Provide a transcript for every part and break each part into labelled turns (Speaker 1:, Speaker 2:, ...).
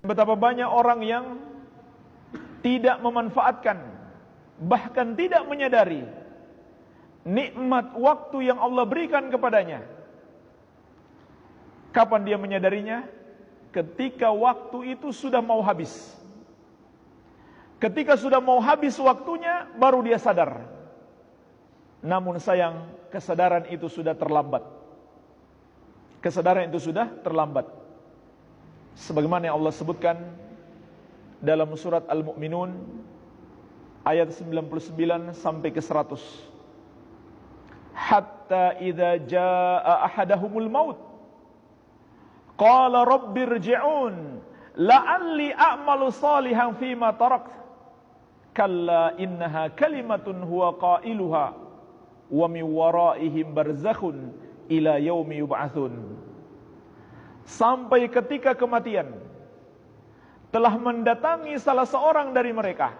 Speaker 1: Betapa banyak orang yang tidak memanfaatkan, bahkan tidak menyadari nikmat waktu yang Allah berikan kepadanya. Kapan dia menyadarinya? Ketika waktu itu sudah mau habis. Ketika sudah mau habis waktunya, baru dia sadar. Namun sayang, kesadaran itu sudah terlambat. Kesadaran itu sudah terlambat. Sebagaimana yang Allah sebutkan dalam surat Al-Mu'minun ayat 99 sampai ke 100. Hatta idza jaa ahadahumul maut qala rabbirji'un la'alli a'malu salihan fima tarakt kalla innaha kalimatun huwa qailuha wa min waraihim barzakhun ila yaumi yub'atsun. Sampai ketika kematian telah mendatangi salah seorang dari mereka,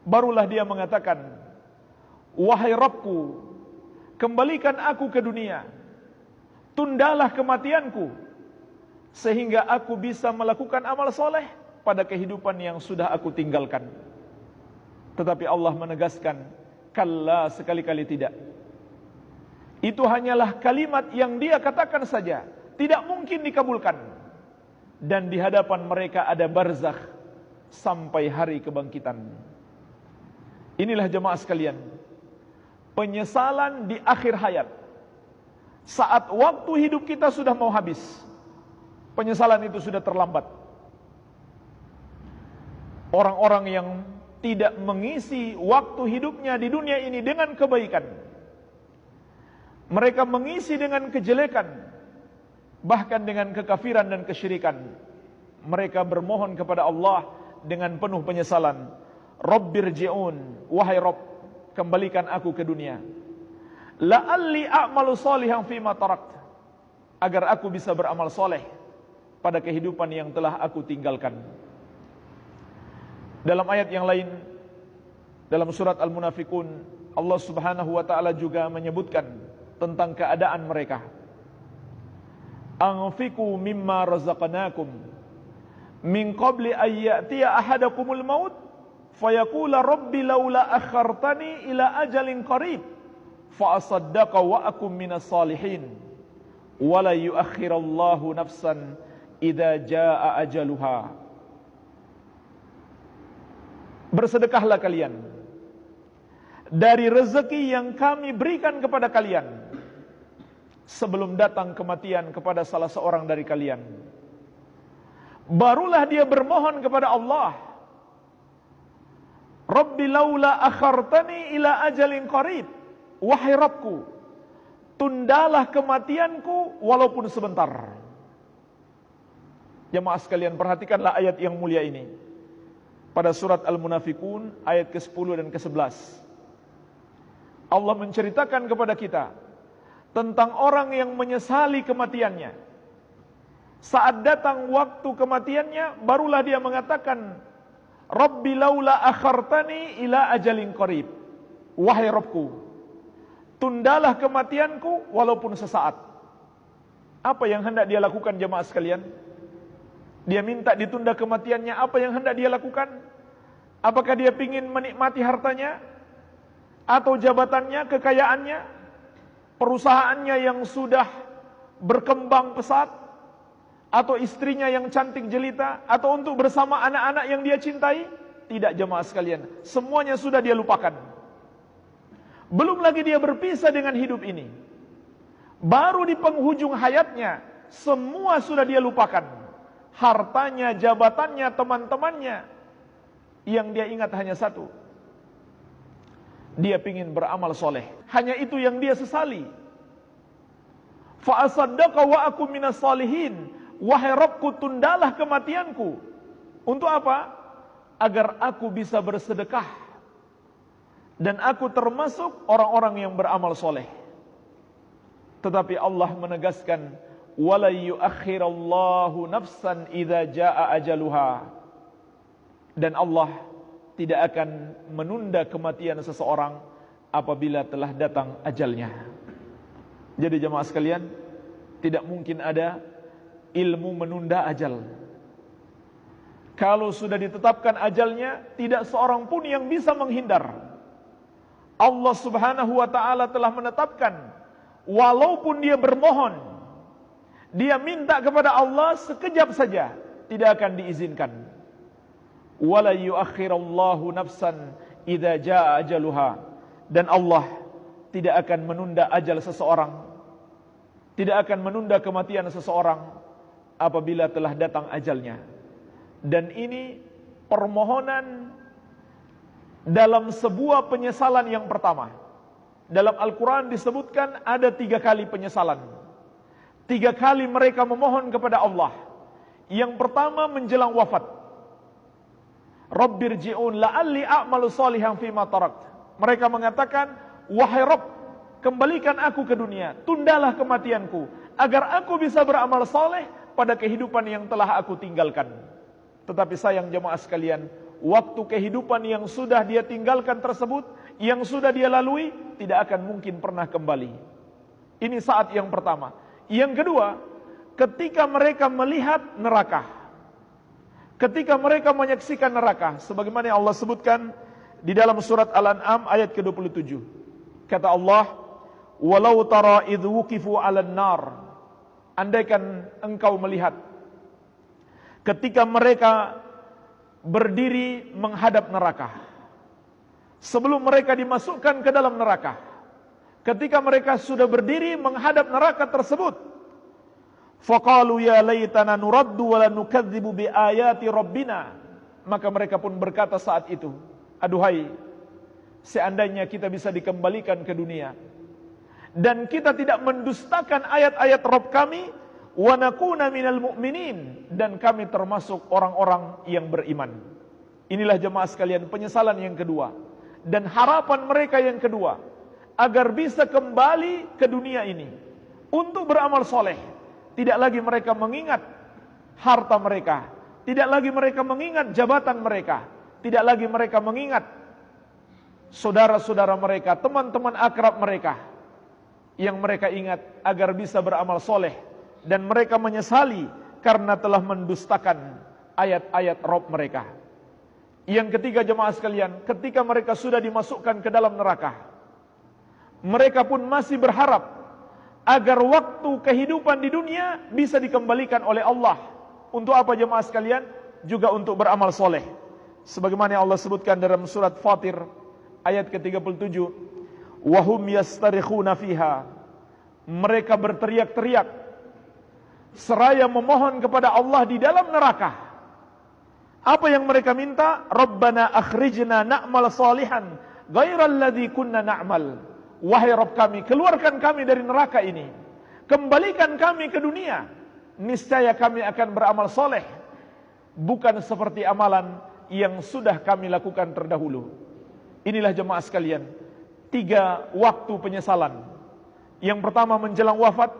Speaker 1: barulah dia mengatakan, wahai Rabbku, kembalikan aku ke dunia, tundalah kematianku, sehingga aku bisa melakukan amal soleh pada kehidupan yang sudah aku tinggalkan. Tetapi Allah menegaskan, kalla, sekali-kali tidak. Itu hanyalah kalimat yang dia katakan saja, tidak mungkin dikabulkan. Dan di hadapan mereka ada barzakh sampai hari kebangkitan. Inilah jemaah sekalian, penyesalan di akhir hayat. Saat waktu hidup kita sudah mau habis, penyesalan itu sudah terlambat. Orang-orang yang tidak mengisi waktu hidupnya di dunia ini dengan kebaikan, mereka mengisi dengan kejelekan, bahkan dengan kekafiran dan kesyirikan. Mereka bermohon kepada Allah dengan penuh penyesalan. Rabbirji'un, wahai Rabb, kembalikan aku ke dunia. La'alli a'malu salihan fima tarakt, agar aku bisa beramal soleh pada kehidupan yang telah aku tinggalkan. Dalam ayat yang lain, dalam surat Al-Munafiqun, Allah Subhanahu wa ta'ala juga menyebutkan tentang keadaan mereka. Anfiqu mimma razaqnakum min qabli an ya'tiya ahadakumul maut fayaqula rabbi laula akhartani ila ajalin qarib fa asaddaqa wa akum minas salihin wa la yuakhirallahu nafsan idza jaa ajaluha. Bersedekahlah kalian dari rezeki yang kami berikan kepada kalian sebelum datang kematian kepada salah seorang dari kalian. Barulah dia bermohon kepada Allah, Rabbi laula akhartani ila ajalin qarib, wahai Rabbku, tundalah kematianku walaupun sebentar. Jemaah sekalian, perhatikanlah ayat yang mulia ini pada surat Al-Munafiqun ayat ke-10 dan ke-11. Allah menceritakan kepada kita tentang orang yang menyesali kematiannya. Saat datang waktu kematiannya, barulah dia mengatakan, Rabbi laula akhartani ila ajalin qarib, wahai Rabbku, tundalah kematianku walaupun sesaat. Apa yang hendak dia lakukan jemaah sekalian? Dia minta ditunda kematiannya, apa yang hendak dia lakukan? Apakah dia ingin menikmati hartanya? Atau jabatannya, kekayaannya? Perusahaannya yang sudah berkembang pesat? Atau istrinya yang cantik jelita? Atau untuk bersama anak-anak yang dia cintai? Tidak jemaah sekalian, semuanya sudah dia lupakan. Belum lagi dia berpisah dengan hidup ini, baru di penghujung hayatnya, semua sudah dia lupakan. Hartanya, jabatannya, teman-temannya, yang dia ingat hanya satu, dia ingin beramal soleh. Hanya itu yang dia sesali. Fa asaddaqa wa akum minas salihin, wahai Rabbku, tundalah kematianku. Untuk apa? Agar aku bisa bersedekah dan aku termasuk orang-orang yang beramal soleh. Tetapi Allah menegaskan, wala yuakhirallahu nafsan idza jaa ajaluha, dan Allah tidak akan menunda kematian seseorang apabila telah datang ajalnya. Jadi jemaah sekalian, tidak mungkin ada ilmu menunda ajal. Kalau sudah ditetapkan ajalnya, tidak seorang pun yang bisa menghindar. Allah Subhanahu wa ta'ala telah menetapkan, walaupun dia bermohon, dia minta kepada Allah sekejap saja, tidak akan diizinkan. Wala yuakhirallahu nafsan idza jaa ajaluha. Dan Allah tidak akan menunda ajal seseorang, tidak akan menunda kematian seseorang apabila telah datang ajalnya. Dan ini permohonan dalam sebuah penyesalan yang pertama. Dalam Al-Quran disebutkan ada 3 kali penyesalan. 3 kali mereka memohon kepada Allah. Yang pertama menjelang wafat. Rabbirji'un la'alli a'malu salihan fima tarakt. Mereka mengatakan, wahai Rabb, kembalikan aku ke dunia, tundalah kematianku, agar aku bisa beramal saleh pada kehidupan yang telah aku tinggalkan. Tetapi sayang jemaah sekalian, waktu kehidupan yang sudah dia tinggalkan tersebut, yang sudah dia lalui, tidak akan mungkin pernah kembali. Ini saat yang pertama. Yang kedua, ketika mereka melihat neraka, ketika mereka menyaksikan neraka, sebagaimana yang Allah sebutkan di dalam surat Al-An'am ayat ke-27. Kata Allah, walau tara idh wuqifu 'alan nar. Andaikan engkau melihat ketika mereka berdiri menghadap neraka, sebelum mereka dimasukkan ke dalam neraka, ketika mereka sudah berdiri menghadap neraka tersebut, faqalu ya laitana nuraddu wa la nukadzibu bi ayati rabbina. Maka mereka pun berkata saat itu, aduhai, seandainya kita bisa dikembalikan ke dunia dan kita tidak mendustakan ayat-ayat Rabb kami, wa nakuna minal mu'minin, dan kami termasuk orang-orang yang beriman. Inilah jemaah sekalian penyesalan yang kedua, dan harapan mereka yang kedua, agar bisa kembali ke dunia ini untuk beramal soleh. Tidak lagi mereka mengingat harta mereka, tidak lagi mereka mengingat jabatan mereka, tidak lagi mereka mengingat saudara-saudara mereka, teman-teman akrab mereka. Yang mereka ingat agar bisa beramal soleh, dan mereka menyesali karena telah mendustakan ayat-ayat Rabb mereka. Yang ketiga jemaah sekalian, ketika mereka sudah dimasukkan ke dalam neraka, mereka pun masih berharap agar waktu kehidupan di dunia bisa dikembalikan oleh Allah. Untuk apa jemaah sekalian? Juga untuk beramal soleh. Sebagaimana Allah sebutkan dalam surat Fatir ayat ke-37, wahum yastarikhuna fiha. Mereka berteriak-teriak seraya memohon kepada Allah di dalam neraka. Apa yang mereka minta? Rabbana akhrijna na'mal salihan ghairal ladzi kunna na'mal. Wahai Rabb kami, keluarkan kami dari neraka ini, kembalikan kami ke dunia, niscaya kami akan beramal soleh, bukan seperti amalan yang sudah kami lakukan terdahulu. Inilah jemaah sekalian, 3 waktu penyesalan. Yang pertama menjelang wafat,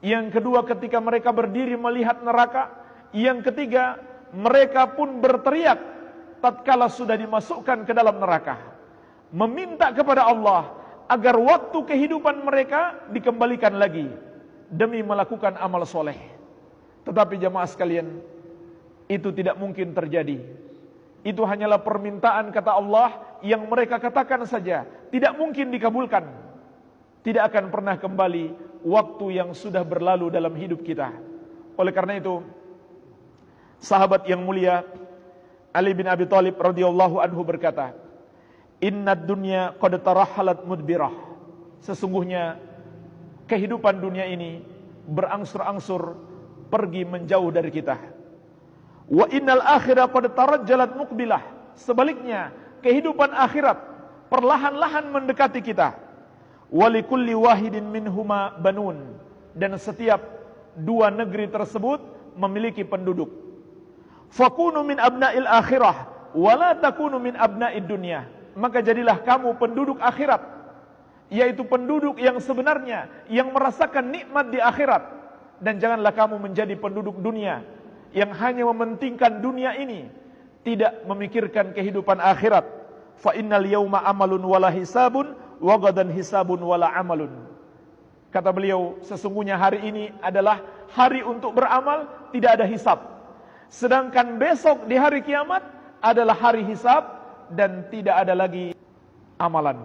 Speaker 1: yang kedua ketika mereka berdiri melihat neraka, yang ketiga mereka pun berteriak tatkala sudah dimasukkan ke dalam neraka, meminta kepada Allah agar waktu kehidupan mereka dikembalikan lagi demi melakukan amal soleh. Tetapi jemaah sekalian, itu tidak mungkin terjadi. Itu hanyalah permintaan kata Allah yang mereka katakan saja, tidak mungkin dikabulkan. Tidak akan pernah kembali waktu yang sudah berlalu dalam hidup kita. Oleh karena itu, sahabat yang mulia Ali bin Abi Thalib radhiyallahu anhu berkata, innad dunya qad tarahalat mudbirah. Sesungguhnya kehidupan dunia ini berangsur-angsur pergi menjauh dari kita. Wa innal akhirah qad tarajjalat muqbilah. Sebaliknya, kehidupan akhirat perlahan-lahan mendekati kita. Wa likulli wahidin minhuma banun. Dan setiap 2 negeri tersebut memiliki penduduk. Fakunu min abna'il akhirah wa la takunu min abna'id dunya. Maka jadilah kamu penduduk akhirat, yaitu penduduk yang sebenarnya, yang merasakan nikmat di akhirat. Dan janganlah kamu menjadi penduduk dunia yang hanya mementingkan dunia ini, tidak memikirkan kehidupan akhirat. Fa innal yauma amalun wala hisabun wa gadan hisabun wala amalun. Kata beliau, sesungguhnya hari ini adalah hari untuk beramal, tidak ada hisab. Sedangkan besok di hari kiamat adalah hari hisab dan tidak ada lagi amalan.